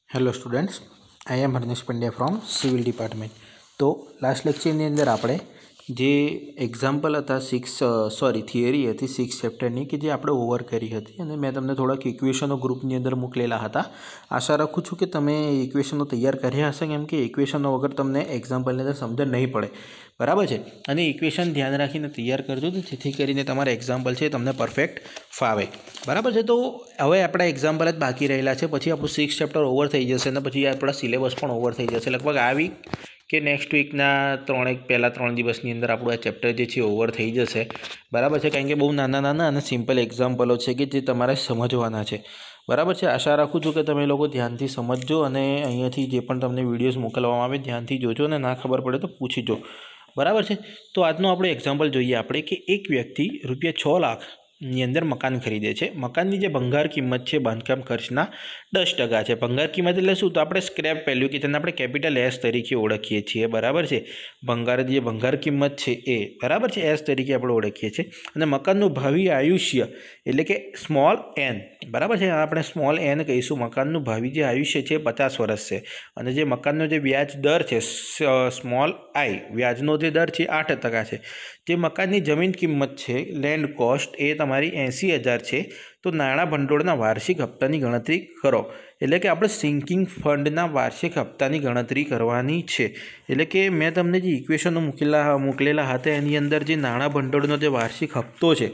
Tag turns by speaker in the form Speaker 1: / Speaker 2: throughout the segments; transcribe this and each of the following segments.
Speaker 1: Hello students, I am Harnesh Pandya from civil department. तो last lecture अंदर आपणे जे एक्जाम्पल था थियरी थी 6 चैप्टरनी कि जे आपणे ओवर करी हती अने मैं तमने थोड़ाक इक्वेशनों ग्रुपनी अंदर मोकलेला हता। आशा राखूँ छूँ कि तमे इक्वेशनों तैयार कर्या हशे, केम के इक्वेशनों वगर तमने एक्जाम्पलनी अंदर समझण नहीं पड़े। बराबर है। अने इक्वेशन ध्यान राखीने तैयार करजो जेथी करीने तमारा एक्जाम्पल है तमने परफेक्ट फावे। बराबर है। तो हवे आपणा एक्जाम्पल ज बाकी रहेला छे, पछी आपणुं 6 चैप्टर ओवर थई जशे अने पछी आपणा सिलेबस पण ओवर थई जशे। लगभग आ वीक के नेक्स्ट वीकना पहला 3 दिवसनी अंदर आपणुं आ चैप्टर जे छे ओवर थई जशे। बराबर है। कारण के बहु नाना नाना अने सिम्पल एक्जाम्पलो छे कि जे तमारे समजवाना छे। बराबर है। आशा राखूँ छूँ कि तमे लोको ध्यानथी समझजो अने अहींयाथी जे पण तमने विडियोज मोकलवामां आवे ध्यानथी जोजो अने ना खबर पड़े तो पूछीजो। बराबर है। तो आजनो आपणे एक्जाम्पल जोईए आपणे कि एक व्यक्ति रुपया 6 लाख ની અંદર મકાન ખરીદે છે। મકાનની જે ભંગાર કિંમત છે બાંધકામ ખર્ચના 10% છે। ભંગાર કિંમત એટલે શું? તો આપણે સ્ક્રેપ વેલ્યુ કે તેને આપણે કેપિટલ એસ તરીકે ઓળખીએ છીએ। બરાબર છે। જે ભંગાર કિંમત છે એ બરાબર છે એસ તરીકે આપણે ઓળખીએ છીએ। અને મકાનનું ભાવિ આયુષ્ય એટલે કે સ્મોલ એન, બરાબર છે, આપણે સ્મોલ એન કહીશું। મકાનનું ભાવિ જે આયુષ્ય છે 50 વર્ષ છે। અને જે મકાનનો જે વ્યાજ દર છે સ્મોલ આઈ, વ્યાજનો જે દર છે 8% છે। જે મકાનની જમીન કિંમત છે લેન્ડ કોસ્ટ એ તમારી 80,000 છે। તો નાણાં ભંડોળના વાર્ષિક હપ્તાની ગણતરી કરો। એટલે કે આપણે સિંકિંગ ફંડના વાર્ષિક હપ્તાની ગણતરી કરવાની છે। એટલે કે મેં તમને જે ઇક્વેશનો મોકલેલા હતા એની અંદર જે નાણાં ભંડોળનો જે વાર્ષિક હપ્તો છે,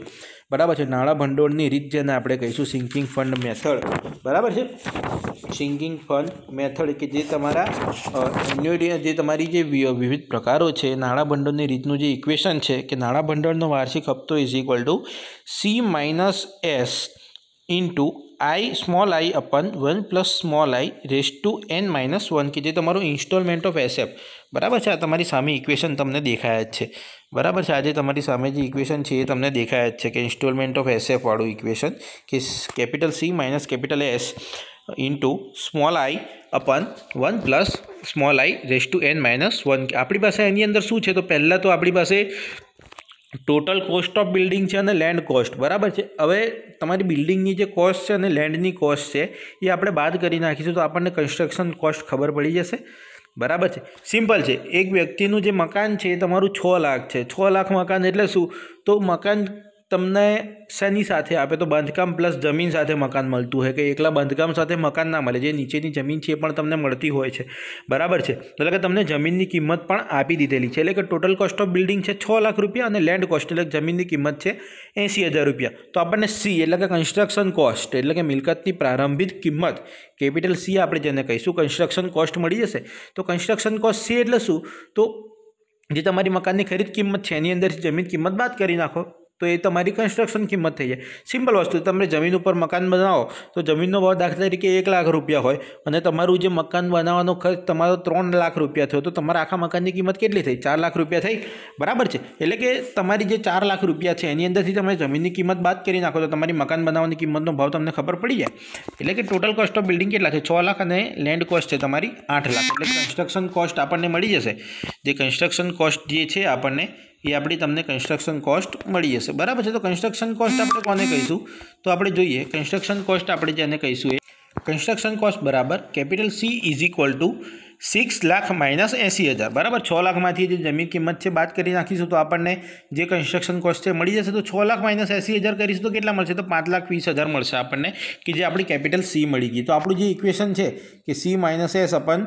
Speaker 1: બરાબર છે, નાણાં ભંડોળની રીત જેને આપણે કહીશું સિંકિંગ ફંડ મેથડ, બરાબર છે, સિંકિંગ ફંડ મેથડ કે જે તમારા જે તમારી જે વિવિધ પ્રકારો છે નાણાં ભંડોળની રીતનું જે ઇક્વેશન છે કે નાણાં ભંડોળનો વાર્ષિક હપ્તો is equal to C minus S into i small i upon 1 plus small i raise to n minus 1 कि जे तमारो इंस्टॉलमेंट ऑफ एसएफ। बराबर है। आ तमारी सामे इक्वेशन तमने देखाया ज छे। बराबर है। आज तमारी सामे जे इक्वेशन है तमने देखाया ज छे कि इंस्टॉलमेंट ऑफ एसएफ वाळुं इक्वेशन कि capital C minus capital S into small i upon 1 plus small i raise to n minus 1। अपनी पास एनी अंदर शुं छे? तो पहला तो अपनी पास टोटल कॉस्ट ऑफ बिल्डिंग है लैंड कॉस्ट। बराबर है। हवे तमारी बिल्डिंगनी जे कॉस्ट है लैंडनी कॉस्ट है ये आपणे बाद करी नाखीशुं तो आपने कंस्ट्रक्शन कॉस्ट खबर पड़ी जशे। बराबर है। सिंपल है। एक व्यक्तिनु जे मकान है तमारुं 6 लाख है। 6 लाख मकान एटले शुं? तो मकान तमने शेनी साथे आपे? तो बांधकाम प्लस जमीन साथे मकान मळतुं है कि एकला बांधकाम साथे मकान ना मळे, जे नीचेनी जमीन छे पण तमने मळती होय छे। बराबर है। એટલે કે તમને જમીનની કિંમત પણ આપી દીધેલી છે। એટલે કે ટોટલ કોસ્ટ ઓફ બિલ્ડિંગ છે 6 લાખ રૂપિયા અને લેન્ડ કોસ્ટ એટલે જમીનની કિંમત છે 80,000 રૂપિયા। તો આપણને સી એટલે કે કન્સ્ટ્રક્શન કોસ્ટ એટલે કે મિલકતની પ્રારંભિક કિંમત કેપિટલ સી આપણે જેને કહીશું કન્સ્ટ્રક્શન કોસ્ટ મળી જશે। તો કન્સ્ટ્રક્શન કોસ્ટ સી એટલે શું? તો જે તમારી મકાનની ખરીદ કિંમત છે એની અંદરથી જમીન કિંમત બાદ કરી નાખો तो ये तमारी कंस्ट्रक्शन कीमत थी जाए। सिंपल वस्तु, तमे जमीन पर मकान बनावो तो जमीन भाव दाखला तरीके 1 लाख रुपया होय अने तमारुं जे मकान बनाववानो खर्च तमारो 3 लाख रुपया थयो तो तमारा आखा मकाननी किंमत केटली थई? 4 लाख रुपया थई। बराबर है। एटले के तमारी जे 4 लाख रुपया है एनी अंदरथी तमे जमीननी किंमत बाद करी नाखो तो तमारी मकान बनाववानी किंमतनो भाव तमने खबर पड़ी जाए। एटले के टोटल कॉस्ट ऑफ बिल्डिंग केटला छे? 6 लाख अने लैंड कॉस्ट है तमारी 8 लाख। एटले कंस्ट्रक्शन कॉस्ट आपणे मळी जशे। जे कंस्ट्रक्शन कॉस्ट जे छे आपणे ये अपनी तमने कंस्ट्रक्शन कॉस्ट मળી जશે। बराबर है। तो कंस्ट्रक्शन कॉस्ट આપણે કોને કહીશું? તો આપણે જોઈએ कंस्ट्रक्शन कॉस्ट આપણે જેને કહીશું એ कंस्ट्रक्शन कॉस्ट बराबर capital C is equal to 6 lakh minus 80,000। बराबर। 6 लाख में जमीन किंमत है बात करी नाखीशुं तो आपने जे कंस्ट्रक्शन कॉस्ट है मળી जશે। तो 6 लाख माइनस 80,000 करीशुं तो केटला मळशे? तो 5,20,000 मळशे आपने कि जे आपणी कैपिटल सी मળી गई। तो आपणुं जे इक्वेशन है कि सी माइनस एस अपन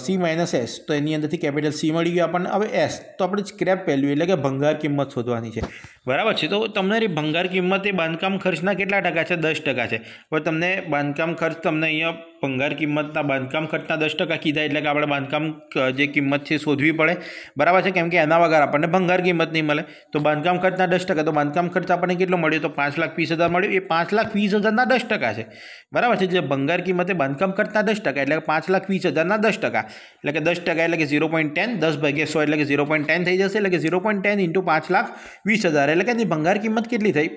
Speaker 1: सी माइनस एस तो एनी अंदरथी कैपिटल सी मળી गई आपने। हवे एस तो આપણે स्क्रेप वेल्यू એટલે કે ભંગાર કિંમત શોધવાની છે। बराबर है। तो તમારી ભંગાર કિંમત એ બાંધકામ ખર્ચના કેટલા ટકા છે? 10% છે। હવે તમને બાંધકામ ખર્ચ તમને અહીંયા ભંગાર કિંમતના બાંધકામ ખર્ચના 10% કીધા એટલે કે આપણે બાંધકામ જે કિંમત છે શોધવી પડે। બરાબર છે। કેમ કે એના વગર આપણને ભંગાર કિંમત નહીં મળે। તો બાંધકામ ખર્ચના 10%, તો બાંધકામ ખર્ચ આપણને કેટલો મળ્યો? તો 5,20,000 મળ્યો। એ 5,20,000ના 10% છે। બરાબર છે। જે ભંગાર કિંમત એ બાંધકામ ખર્ચના 10% એટલે કે 5,20,000ના 10% એટલે કે 10% એટલે કે 0.10, 10 ભાગ્યા 100 એટલે કે 0.10 થઈ જશે। એટલે કે 0.10 × 5,20,000 એટલે કે એની ભંગાર કિંમત કેટલી થઈ?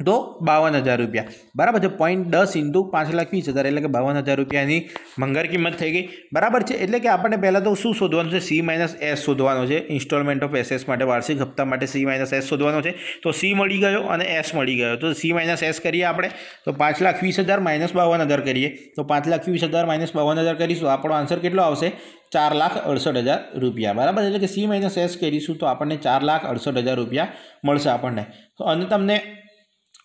Speaker 1: तो 52,000 रुपया बराबर है। 0.10 इंटू 5,20,000 એટલે કે 52,000 રૂપિયાની ભંગાર કિંમત થઈ ગઈ બરાબર છે। એટલે કે આપણને પહેલાં તો શું શોધવાનું છે? સી માઇનસ એસ શોધવાનો છે ઇન્સ્ટોલમેન્ટ ઓફ એસએસ માટે, વાર્ષિક હપ્તા માટે સી માઇનસ એસ શોધવાનો છે। તો સી મળી ગયો અને એસ મળી ગયો, તો સી માઇનસ એસ કરીએ આપણે તો 5,20,000 માઇનસ 52,000 કરીએ તો 5,20,000 માઇનસ 52,000 કરીશું, આપણો આન્સર કેટલો આવશે? 4,68,000 રૂપિયા બરાબર। એટલે કે સી માઇનસ એસ કરીશું તો આપણને 4,68,000 રૂપિયા મળશે આપણને। તો અને તમને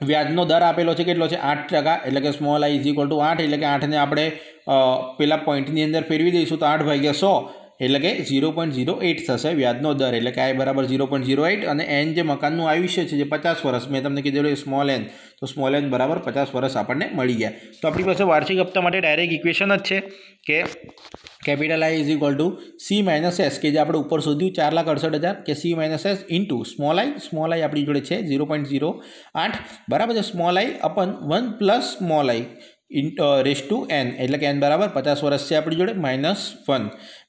Speaker 1: વ્યાજનો દર આપેલો છે કેટલો છે? 8%, એટલે કે small I is equal two 8, એટલે કે 8ને આપણે પેલા પોઈન્ટની અંદર ફેરવી દઈશું તો 8/100 એટલે કે 0.08 થશે વ્યાજનો દર, એટલે કે આઈ બરાબર 0.08 અને એન જે મકાનનું આયુષ્ય છે જે 50 વર્ષ, મેં તમને કીધેલું સ્મોલ એન, તો સ્મોલ એન બરાબર 50 વર્ષ આપણને મળી ગયા। તો આપણી પાસે વાર્ષિક હપ્તા માટે ડાયરેક્ટ ઇક્વેશન જ છે કે capital I is equal to C minus S, કે જે આપણે ઉપર શોધ્યું 4,68,000 કે C minus S into small I આપણી જોડે છે 0.08 બરાબર છે, small I upon 1 plus small I raise to N, એટલે કે એન બરાબર 50 વર્ષ છે આપણી જોડે -1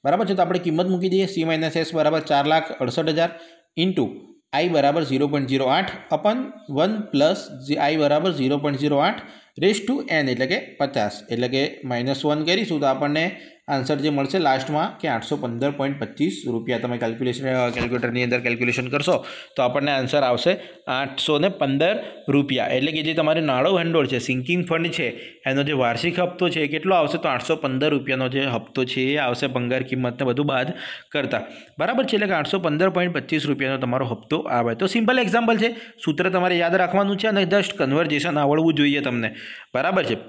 Speaker 1: બરાબર છે। તો આપણે કિંમત મૂકી દઈએ, સી માઇનસ એસ બરાબર 4,68,000 ઇન્ટુ आई बराबर 0.08 अपन 1 प्लस आई बराबर 0.08 रेस टू एन एट्ले के 50 एट्ले के -1 करीशुं तो आपने आंसर जो मळशे लास्ट में कि 815.25 रुपया तमे केल्क्युलेटरनी अंदर केल्क्युलेशन करशो तो आपने आंसर आवशे 815 रुपया। एट्ले कि जे तमारे नाणो भंडोळ छे सिंकिंग फंड छे एनो जे वार्षिक हप्तो छे केटलो आवशे तो 815 रुपयानो जे हप्तो छे ए आवशे भंगार किंमतने बधुं बाद करता बराबर छे। एट्ले कि 815.25 रुपयानो तमारो हप्तो आवे। तो सिंपल एक्जाम्पल छे, सूत्र तमारे याद राखवानुं छे अने जस्ट कन्वर्जेशन आवडवुं जोईए तमने बराबर छे।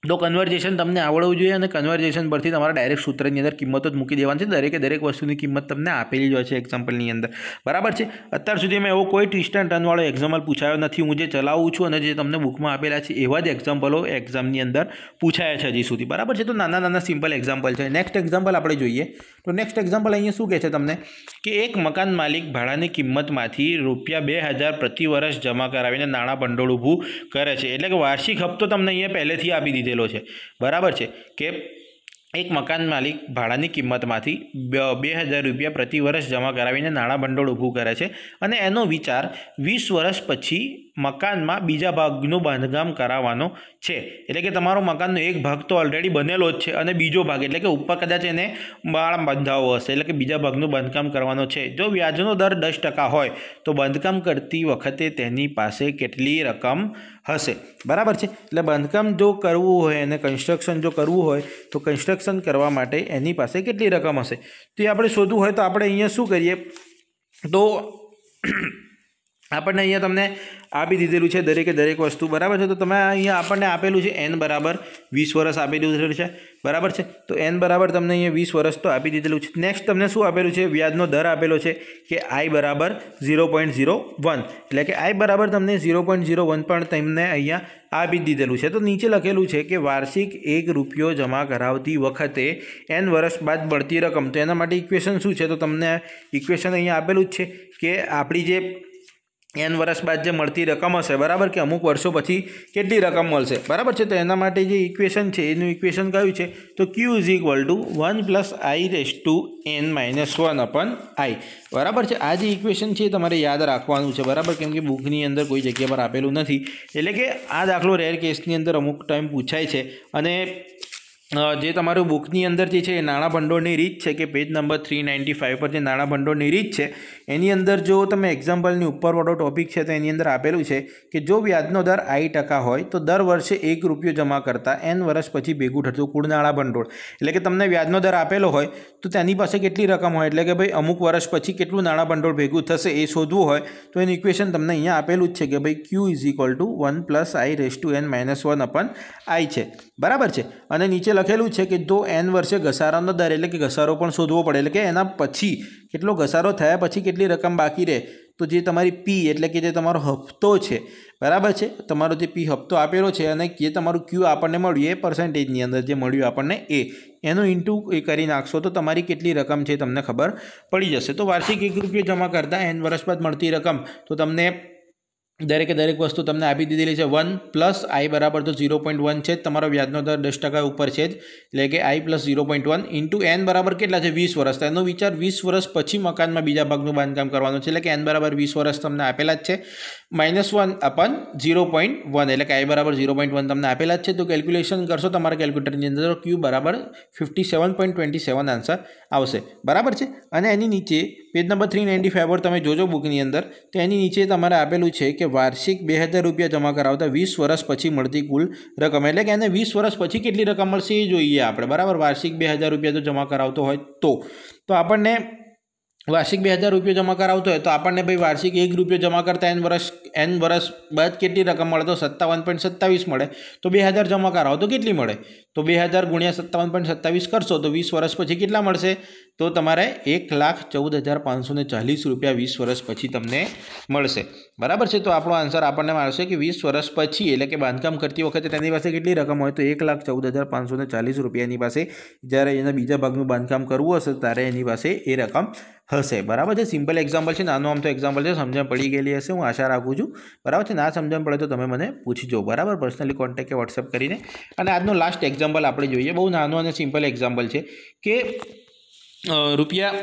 Speaker 1: तो कन्वर्जेशन तमने आवड़वुं जोईए अने कन्वर्जेशन परथी तमारे डायरेक्ट सूत्रनी अंदर किंमतो ज मूकी देवानी छे। दरेके दरेक वस्तुनी किंमत तमने आपेली ज होय छे एक्जाम्पलनी अंदर बराबर छे। अत्यार सुधीमां एवो कोई ट्विस्ट एंड टर्न वाळो एक्जाम्पल पूछायो नथी। हूँ जे चलावुं छुं अने जे तमने बुकमां आपेला छे एवा ज एक्जाम्पलो एक्जामनी अंदर पूछाया छे हजी सुधी बराबर छे। तो नाना नाना सिंपल एक्जाम्पल छे। नेक्स्ट एक्जाम्पल आपणे जोईए तो नेक्स्ट एक्जाम्पल अहींया शुं कहे छे तमने कि एक मकान मालिक भाड़ानी किंमतमांथी ₹2000 प्रति वर्ष जमा करावीने नाणां भंडोळ ऊभुं करे छे। एटले के वार्षिक हप्तो तमने अहींया पहेलेथी आपी दीधेलो छे बराबर है कि एक मकान मालिक भाड़ानी किंमतमांथी 2000 रुपया प्रति वर्ष जमा करावीने नाणां भंडोळ ऊभुं करे छे अने एनो विचार 20 वर्ष पछी मकान में बीजा भागनुं बांधकाम कराववानो छे। एटले के तमारो मकाननो एक भाग तो ऑलरेडी बनेलो ज छे अने बीजो भाग एटले के उपर कदाच एने माळ बांधावो हशे एटले के बीजा भागनुं बांधकाम करवानो छे। जो व्याजनो दर 10% होय तो बांधकाम करती वखते तेनी पासे केटली रकम हशे बराबर है। एटले बांधकाम जो करवुं होय अने कन्स्ट्रक्शन जो करवुं होय तो कन्स्ट्रक्शन करवा माटे एनी पासे केटली रकम हशे तो ये आपणे शोधवुं होय तो आपणे अहींया शुं करीए तो आपने अहींया तमने आपी दीधेलुं छे दरेके दरेक वस्तु बराबर है। तो तमे अहींया आपने आपेलुं छे एन बराबर 20 वर्ष आपेलुं छे बराबर है। तो एन बराबर तमने अहींया 20 वर्ष तो आपी दीधेलुं छे। नेक्स्ट तमने शुं आपेलुं छे व्याजनो दर आपेलो छे कि आई बराबर 0.01 एटले कि आई बराबर तमने 0.01 पण तमने अहींया आपी दीधेलुं छे। तो नीचे लखेलुं छे कि वार्षिक 1 रुपयो जमा करावती वखते एन वर्ष बाद बढ़ती रकम। तो एना माटे इक्वेशन शुं छे तो तमने इक्वेशन अहींया आपेलुं ज छे कि आपणी जे एन वर्ष बाद जो मळती रकम हशे बराबर कि अमुक वर्षों पछी केटली रकम मळशे बराबर है। तो एना माटे जे इक्वेशन छे एनुं इक्वेशन कयुं छे तो Q is equal to 1 plus i raise to n -1 upon i बराबर है। आ जे इक्वेशन है तमारे याद राखवानुं छे बराबर केम के बुकनी अंदर कोई जग्या पर आपेलुं नथी एटले के आ दाखलो रेर केसनी अंदर अमुक टाइम पूछाय छे अने जे तमारू बुकनी अंदर जे छे नाणां भंडोळनी रीत छे कि पेज नंबर 395 पर जे नाणां भंडोळनी रीत छे एनी अंदर जो तमे एक्जाम्पलनी उपरवाळो टॉपिक छे तो एनी अंदर आपेलुं छे कि जो व्याजनो दर I% होय तो दर वर्षे 1 रुपयो जमा करता एन वर्ष पछी भेगुं थतुं कुल नाणां भंडोळ एटले के तमने व्याजनो दर आपेलो होय तो तेनी पासे केटली रकम होय एटले के भाई अमुक वर्ष पछी केटलुं नाणां भंडोळ भेगुं थशे ए शोधवुं होय तो एनुं इक्वेशन तमने अहींया आपेलुं ज छे कि भाई Q is equal to 1 plus i raise to n -1 upon i छे बराबर छे। अने नीचे लखेलुं छे कि जो एन वर्षे घसारानो दर एटले कि घसारो पण शोधवो पड़े एटले कि एना पछी केटलो घसारो थया पछी केटली रकम बाकी रहे तो जे तमारी पी एटले कि जे तमारो हप्तो छे बराबर है तमारो जे पी हप्तो आपेलो छे अने जे तमारुं क्यू आपणे मळ्युं ए पर्सेंटेजनी अंदर जे मळ्युं आपणे ए एनो इंटू ए करी नाखशो तो तमारी केटली रकम छे तमने खबर पड़ी जशे। तो वार्षिक 1 रुपयो जमा करता एन वर्ष बाद मळती रकम तो तमने દરેકે દરેક વસ્તુ તમને આપી દીધેલી છે 1 પ્લસ આઈ બરાબર તો 0.1 છે જ, તમારો વ્યાજનો દર 10% ઉપર છે જ, એટલે કે આઈ પ્લસ 0.1 ઇન્ટુ એન બરાબર કેટલા છે 20 વર્ષ. તો એનો વિચાર 20 વર્ષ પછી મકાનમાં બીજા ભાગનું બાંધકામ કરવાનું છે, એટલે કે એન બરાબર 20 વર્ષ તમને આપેલા જ છે, -1 અપન 0.1 એટલે કે આઈ બરાબર 0.1 તમને આપેલા જ છે. તો કેલ્ક્યુલેશન કરશો તમારા કેલ્ક્યુલેટરની અંદર તો ક્યુ બરાબર 57.27 આન્સર આવશે, બરાબર છે. અને એની નીચે પેજ નંબર 395 પર તમે જોજો બુકની અંદર, તો એની નીચે તમારે આપેલું છે કે વાર્ષિક 2000 રૂપિયા જમા કરાવતા 20 વર્ષ પછી મળતી કુલ રકમ, એટલે કે એને 20 વર્ષ પછી કેટલી રકમ મળશે એ જોઈએ આપણે, બરાબર. વાર્ષિક 2000 રૂપિયા તો જમા કરાવતો હોય તો આપણને વાર્ષિક 2000 રૂપિયા જમા કરાવતો હોય તો આપણને ભાઈ વાર્ષિક 1 રૂપિયો જમા કરતા n વર્ષ બાદ કેટલી રકમ મળે? તો 57.27 મળે. તો 2000 જમા કરાવો તો કેટલી મળે? તો 2000 ગુણ્યા 57.27 કરશો તો 20 વર્ષ પછી કેટલા મળશે? તો તમારે 1,14,540 રૂપિયા 20 વર્ષ પછી તમને મળશે, બરાબર છે. તો આપણો આન્સર આપણને મળશે કે 20 વર્ષ પછી, એટલે કે બાંધકામ કરતી વખતે તેની પાસે કેટલી રકમ હોય? તો 1,14,540 રૂપિયા એની પાસે, જ્યારે એના બીજા ભાગનું બાંધકામ કરવું હશે ત્યારે એની પાસે એ રકમ હશે, બરાબર છે. સિમ્પલ એક્ઝામ્પલ છે, નાનો આમ તો એક્ઝામ્પલ છે, સમજણ પડી ગયેલી હશે હું આશા રાખું છું, બરાબર છે. ના સમજણ પડે તો તમે મને પૂછજો, બરાબર, પર્સનલી કોન્ટેક્ટ કે વોટ્સએપ કરીને. અને આજનો લાસ્ટ એક્ઝામ્પલ આપણે જોઈએ, બહુ નાનો અને સિમ્પલ એક્ઝામ્પલ છે કે રૂપિયા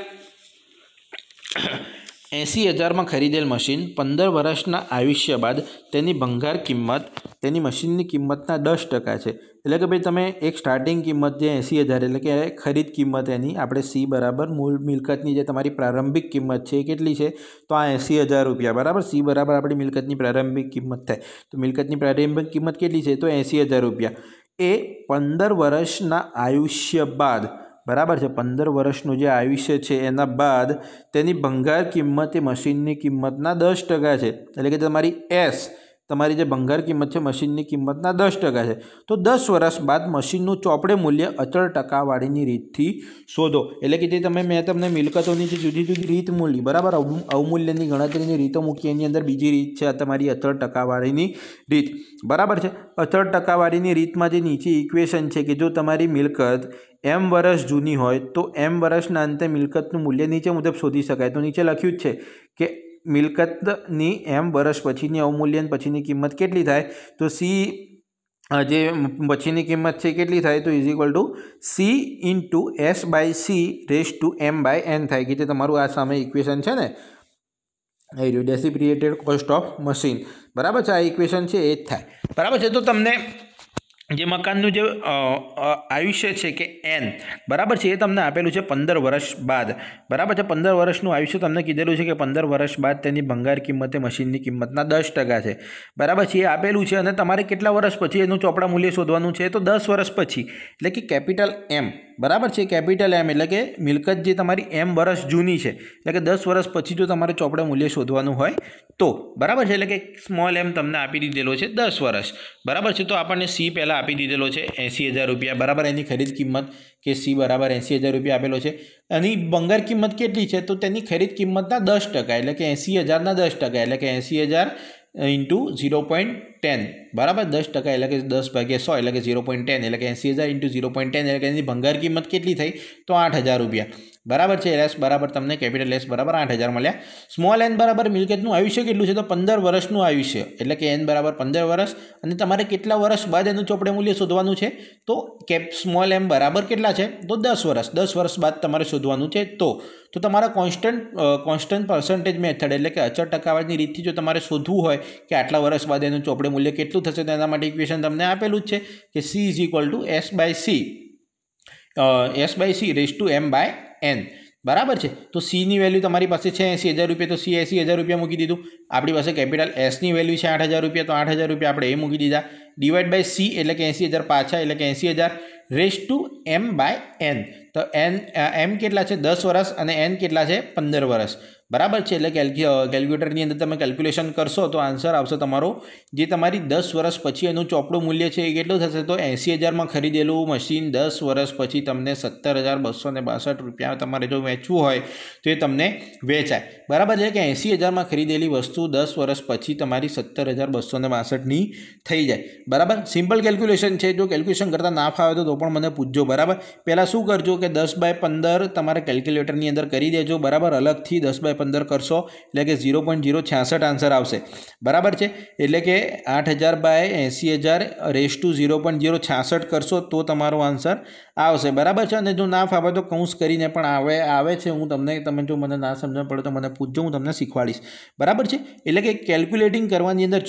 Speaker 1: 80,000માં ખરીદેલ મશીન 15 વર્ષના આયુષ્ય બાદ તેની ભંગાર કિંમત તેની મશીનની કિંમતના 10% છે. એટલે કે ભાઈ તમે એક સ્ટાર્ટિંગ કિંમત જે 80,000 એટલે કે ખરીદ કિંમત એની આપણે સી બરાબર મૂળ મિલકતની જે તમારી પ્રારંભિક કિંમત છે એ કેટલી છે? તો આ 80,000 રૂપિયા, બરાબર. સી બરાબર આપણી મિલકતની પ્રારંભિક કિંમત થાય, તો મિલકતની પ્રારંભિક કિંમત કેટલી છે? તો 80,000 રૂપિયા. એ 15 વર્ષના આયુષ્ય બાદ, બરાબર છે, 15 વર્ષનું જે આયુષ્ય છે એના બાદ તેની ભંગાર કિંમત એ મશીનની કિંમતના 10% છે, એટલે કે તમારી એસ, તમારી જે ભંગાર કિંમત છે મશીનની કિંમતના 10% છે. તો 10 વર્ષ બાદ મશીનનું ચોપડે મૂલ્ય અચળ ટકાવારીની રીતથી શોધો. એટલે કે જે મેં તમને મિલકતોની જે જુદી જુદી રીત મૂલી, બરાબર, અવમૂલ્યની ગણતરીની રીતો મૂકી, એની અંદર બીજી રીત છે આ તમારી અચળ ટકાવારીની રીત, બરાબર છે. અચળ ટકાવારીની રીતમાં જે નીચે ઇક્વેશન છે કે જો તમારી મિલકત m વર્ષ જૂની હોય તો m વર્ષના અંતે મિલકતનું મૂલ્ય નીચે મુજબ શોધી શકાય. તો નીચે લખ્યું જ છે કે મિલકતની m વર્ષ પછીની અવમૂલ્યન પછીની કિંમત કેટલી થાય? તો સી જે પછીની કિંમત છે કેટલી થાય? તો is equal to C into S by C raise to m by n થાય, કે જે તમારું આ સામે ઇક્વેશન છે ને એ ડેસિપ્રિએટેડ કોસ્ટ ઓફ મશીન, બરાબર છે. આ ઇક્વેશન છે એ જ થાય, બરાબર છે. તો તમને જે મકાનનું જે આયુષ્ય છે કે એન, બરાબર છે, એ તમને આપેલું છે 15 વર્ષ બાદ, બરાબર છે. 15 વર્ષનું આયુષ્ય તમને કીધેલું છે કે 15 વર્ષ બાદ તેની ભંગાર કિંમતે મશીનની કિંમતના 10% છે, બરાબર છે, એ આપેલું છે. અને તમારે કેટલા વર્ષ પછી એનું ચોપડા મૂલ્ય શોધવાનું છે? તો 10 વર્ષ પછી, એટલે કે કેપિટલ એમ, બરાબર છે. કેપિટલ એમ એટલે કે મિલકત જે તમારી m વર્ષ જૂની છે, એટલે કે 10 વર્ષ પછી જો તમારે ચોપડા મૂલ્ય શોધવાનું હોય તો, બરાબર છે, એટલે કે સ્મોલ m તમને આપી દીધેલો છે 10 વર્ષ, બરાબર છે. તો આપણને સી પહેલાં આપી દીધેલો છે 80,000 રૂપિયા, બરાબર, એની ખરીદ કિંમત કે સી બરાબર 80,000 રૂપિયા આપેલો છે. એની ભંગાર કિંમત કેટલી છે? તો તેની ખરીદ કિંમતના 10%, એટલે કે 80,000ના 10%, એટલે કે 80,000 ઇન્ટુ 0.10, બરાબર, 10%, એટલે કે 10/100, એટલે કે 0.10, એટલે કે 80,000 ઇન્ટુ 0.10, એટલે કે એની ભંગાર કિંમત કેટલી થઈ? તો 8,000 રૂપિયા, બરાબર છે. એસ બરાબર તમને કેપિટલ એસ બરાબર 8,000 મળ્યા. સ્મોલ એન બરાબર મિલકતનું આયુષ્ય કેટલું છે? તો 15 વર્ષનું આયુષ્ય, એટલે કે એન બરાબર 15 વર્ષ, અને તમારે કેટલા વર્ષ બાદ એનું ચોપડે મૂલ્ય શોધવાનું છે? તો સ્મોલ એમ બરાબર કેટલા છે? તો 10 વર્ષ, 10 વર્ષ બાદ તમારે શોધવાનું છે. તો તમારા કોન્સ્ટન્ટ પર્સન્ટેજ મેથડ, એટલે કે અચળ ટકાવારીની રીતથી જો તમારે શોધવું હોય કે આટલા વર્ષ બાદ એનું ચોપડે મૂલ્ય કેટલું થશે, તો એના માટે ઇક્વેશન તમને આપેલું જ છે કે C is equal to S by C raise to m by n, બરાબર છે. તો સીની વેલ્યુ તમારી પાસે છે 80,000 રૂપિયા, તો સી 80,000 રૂપિયા મૂકી દીધું. આપણી પાસે કેપિટલ એસની વેલ્યુ છે 8,000 રૂપિયા, તો 8,000 રૂપિયા આપણે એ મૂકી દીધા. ડિવાઈડ બાય સી એટલે કે 80,000 પાછા, એટલે કે 80,000 raise to m by n. તો m કેટલા છે? 10 વર્ષ, અને n કેટલા છે? 15 વર્ષ, બરાબર છે. એટલે કેલ્ક્યુલેટરની અંદર તમે કેલ્ક્યુલેશન કરશો તો આન્સર આવશે તમારો, જે તમારી 10 વર્ષ પછી એનું ચોપડું મૂલ્ય છે એ કેટલું થશે? તો 80,000માં ખરીદેલું મશીન 10 વર્ષ પછી તમને 17,262 રૂપિયા તમારે જો વેચવું હોય તો એ તમને વેચાય, બરાબર છે. કે 80,000માં ખરીદેલી વસ્તુ 10 વર્ષ પછી તમારી 17,262ની થઈ જાય, બરાબર. સિમ્પલ કેલ્ક્યુલેશન છે, જો કેલ્ક્યુલેશન કરતાં ના ફાવે તો પણ મને પૂછજો, બરાબર. પહેલાં શું કરજો કે 10/15 તમારે કેલ્ક્યુલેટરની અંદર કરી દેજો, બરાબર. અલગથી 10/15 કરશો એટલે કે 0.066 આન્સર આવશે, બરાબર છે. એટલે કે 8000/80,000 કરશો તો તમારો આન્સર આવશે, બરાબર છે. અને જો ના ફાવે તો કૌંસ કરીને પણ આવે છે. તમે જો મને ના સમજણ પડે તો મને પૂછજો, હું તમને શીખવાડીશ, બરાબર છે. એટલે કે કેલ્ક્યુલેટિંગ કરવાની અંદર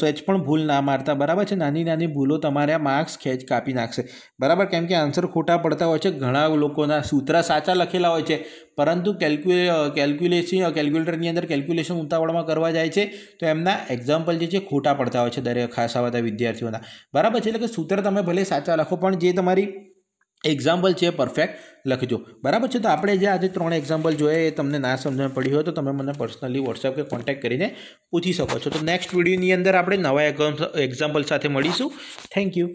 Speaker 1: સહેજ પણ ભૂલ ના મારતા, બરાબર છે. નાની નાની ભૂલો તમારા માર્ક્સ કાપી નાખશે, બરાબર. કેમ કે આન્સર ખોટા પડતા હોય છે. ઘણા લોકોના સૂત્ર સાચા લખેલા હોય છે, પરંતુ કેલ્ક્યુલેટરની અંદર કેલ્ક્યુલેશન ઉતાવળમાં કરવા જાય છે તો એમના એક્ઝામ્પલ જે છે ખોટા પડતા હોય છે દરેક ખાસ આવા વિદ્યાર્થીઓના, બરાબર છે. એટલે કે સૂત્ર તમે ભલે સાચા લખો પણ જે તમારી એક્ઝામ્પલ છે પરફેક્ટ લખજો, બરાબર છે. તો આપણે જે આજે 3 એક્ઝામ્પલ જોઈએ એ તમને ના સમજણ પડી હોય તો તમે મને પર્સનલી વોટ્સએપ કે કોન્ટેક્ટ કરીને પૂછી શકો છો. તો નેક્સ્ટ વિડીયોની અંદર આપણે નવા એક્ઝામ્પલ સાથે મળીશું. Thank you.